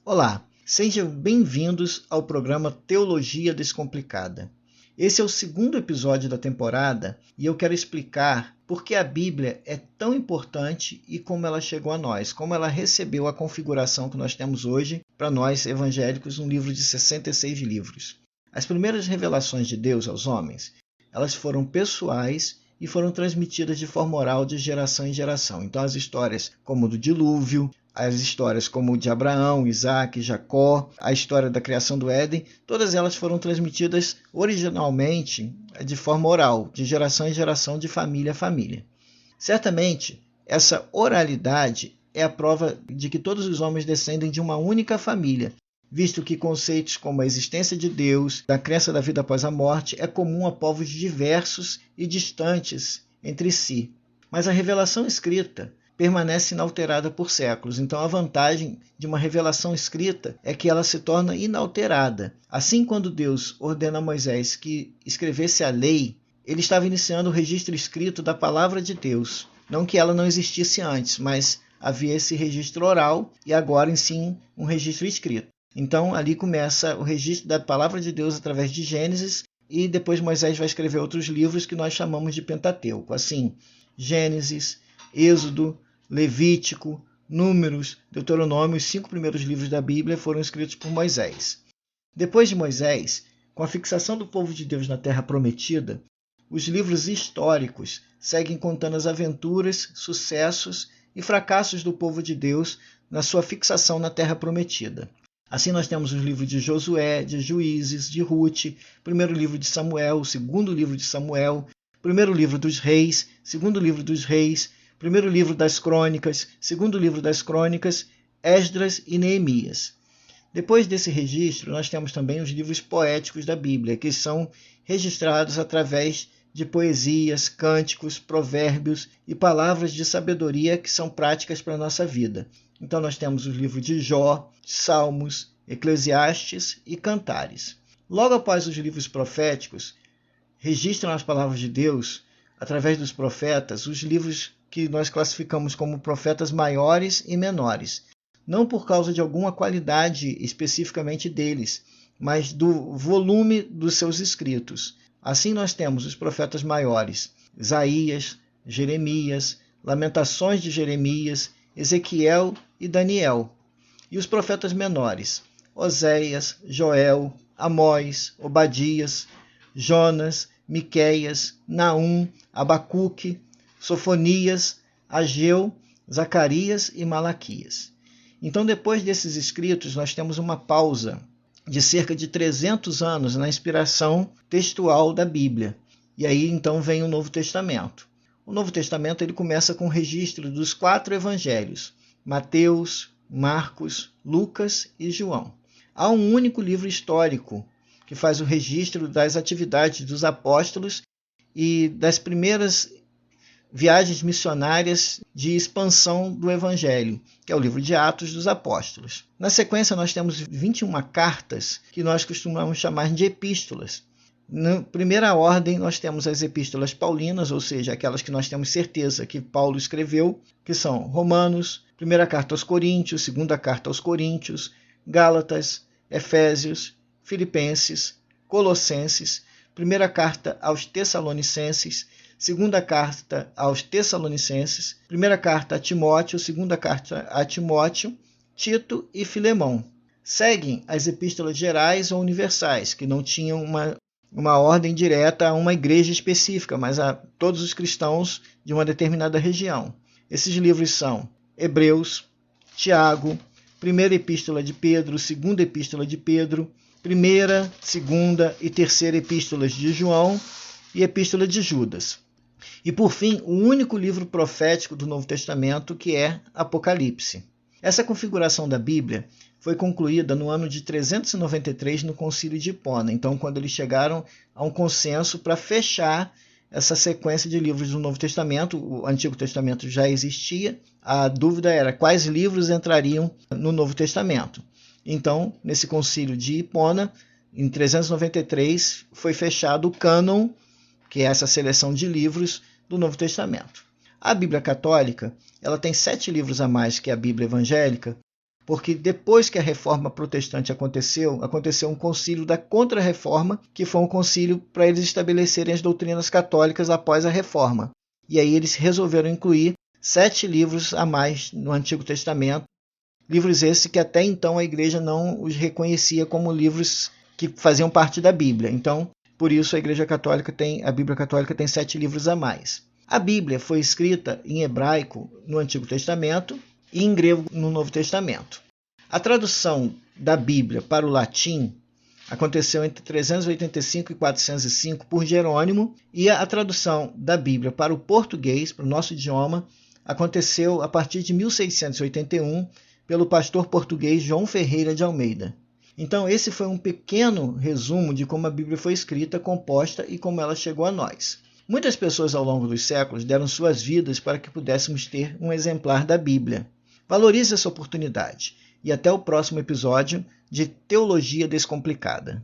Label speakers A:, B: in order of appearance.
A: Olá, sejam bem-vindos ao programa Teologia Descomplicada. Esse é o segundo episódio da temporada e eu quero explicar por que a Bíblia é tão importante e como ela chegou a nós, como ela recebeu a configuração que nós temos hoje para nós evangélicos, um livro de 66 livros. As primeiras revelações de Deus aos homens, elas foram pessoais e foram transmitidas de forma oral de geração em geração. Então as histórias como o do dilúvio, as histórias como o de Abraão, Isaac, Jacó, a história da criação do Éden, todas elas foram transmitidas originalmente de forma oral, de geração em geração, de família a família. Certamente, essa oralidade é a prova de que todos os homens descendem de uma única família, visto que conceitos como a existência de Deus, da crença da vida após a morte, é comum a povos diversos e distantes entre si. Mas a revelação escrita permanece inalterada por séculos. Então a vantagem de uma revelação escrita é que ela se torna inalterada. Assim, quando Deus ordena a Moisés que escrevesse a lei, ele estava iniciando o registro escrito da palavra de Deus. Não que ela não existisse antes, mas havia esse registro oral e agora, sim, um registro escrito. Então ali começa o registro da palavra de Deus através de Gênesis e depois Moisés vai escrever outros livros que nós chamamos de Pentateuco. Assim, Gênesis, Êxodo, Levítico, Números, Deuteronômio, os 5 primeiros livros da Bíblia foram escritos por Moisés. Depois de Moisés, com a fixação do povo de Deus na Terra Prometida, os livros históricos seguem contando as aventuras, sucessos e fracassos do povo de Deus na sua fixação na Terra Prometida. Assim nós temos os livros de Josué, de Juízes, de Rute, primeiro livro de Samuel, segundo livro de Samuel, primeiro livro dos Reis, segundo livro dos Reis, primeiro livro das Crônicas, segundo livro das Crônicas, Esdras e Neemias. Depois desse registro, nós temos também os livros poéticos da Bíblia, que são registrados através de poesias, cânticos, provérbios e palavras de sabedoria que são práticas para a nossa vida. Então nós temos os livros de Jó, Salmos, Eclesiastes e Cantares. Logo após os livros proféticos, registram as palavras de Deus, através dos profetas, os livros que nós classificamos como profetas maiores e menores. Não por causa de alguma qualidade especificamente deles, mas do volume dos seus escritos. Assim nós temos os profetas maiores, Isaías, Jeremias, Lamentações de Jeremias, Ezequiel e Daniel. E os profetas menores, Oséias, Joel, Amós, Obadias, Jonas, Miqueias, Naum, Abacuque, Sofonias, Ageu, Zacarias e Malaquias. Então, depois desses escritos, nós temos uma pausa de cerca de 300 anos na inspiração textual da Bíblia. E aí, então, vem o Novo Testamento. O Novo Testamento ele começa com o registro dos 4 evangelhos, Mateus, Marcos, Lucas e João. Há um único livro histórico que faz o registro das atividades dos apóstolos e das primeiras viagens missionárias de expansão do Evangelho, que é o livro de Atos dos Apóstolos. Na sequência, nós temos 21 cartas que nós costumamos chamar de epístolas. Na primeira ordem, nós temos as epístolas paulinas, ou seja, aquelas que nós temos certeza que Paulo escreveu, que são Romanos, primeira carta aos Coríntios, segunda carta aos Coríntios, Gálatas, Efésios, Filipenses, Colossenses, primeira carta aos Tessalonicenses, segunda carta aos Tessalonicenses, primeira carta a Timóteo, segunda carta a Timóteo, Tito e Filemão. Seguem as epístolas gerais ou universais, que não tinham uma ordem direta a uma igreja específica, mas a todos os cristãos de uma determinada região. Esses livros são Hebreus, Tiago, primeira epístola de Pedro, segunda epístola de Pedro, primeira, segunda e terceira epístolas de João e epístola de Judas. E, por fim, o único livro profético do Novo Testamento, que é Apocalipse. Essa configuração da Bíblia foi concluída no ano de 393 no Concílio de Hipona. Então, quando eles chegaram a um consenso para fechar essa sequência de livros do Novo Testamento, o Antigo Testamento já existia, a dúvida era quais livros entrariam no Novo Testamento. Então, nesse Concílio de Hipona, em 393, foi fechado o cânon, que é essa seleção de livros do Novo Testamento. A Bíblia Católica ela tem 7 livros a mais que a Bíblia Evangélica, porque depois que a reforma protestante aconteceu um concílio da Contra-Reforma, que foi um concílio para eles estabelecerem as doutrinas católicas após a reforma. E aí eles resolveram incluir 7 livros a mais no Antigo Testamento, livros esses que até então a igreja não os reconhecia como livros que faziam parte da Bíblia. Então, por isso a Bíblia Católica tem 7 livros a mais. A Bíblia foi escrita em hebraico no Antigo Testamento e em grego no Novo Testamento. A tradução da Bíblia para o latim aconteceu entre 385 e 405 por Jerônimo, e a tradução da Bíblia para o português, para o nosso idioma, aconteceu a partir de 1681 pelo pastor português João Ferreira de Almeida. Então esse foi um pequeno resumo de como a Bíblia foi escrita, composta e como ela chegou a nós. Muitas pessoas ao longo dos séculos deram suas vidas para que pudéssemos ter um exemplar da Bíblia. Valorize essa oportunidade e até o próximo episódio de Teologia Descomplicada.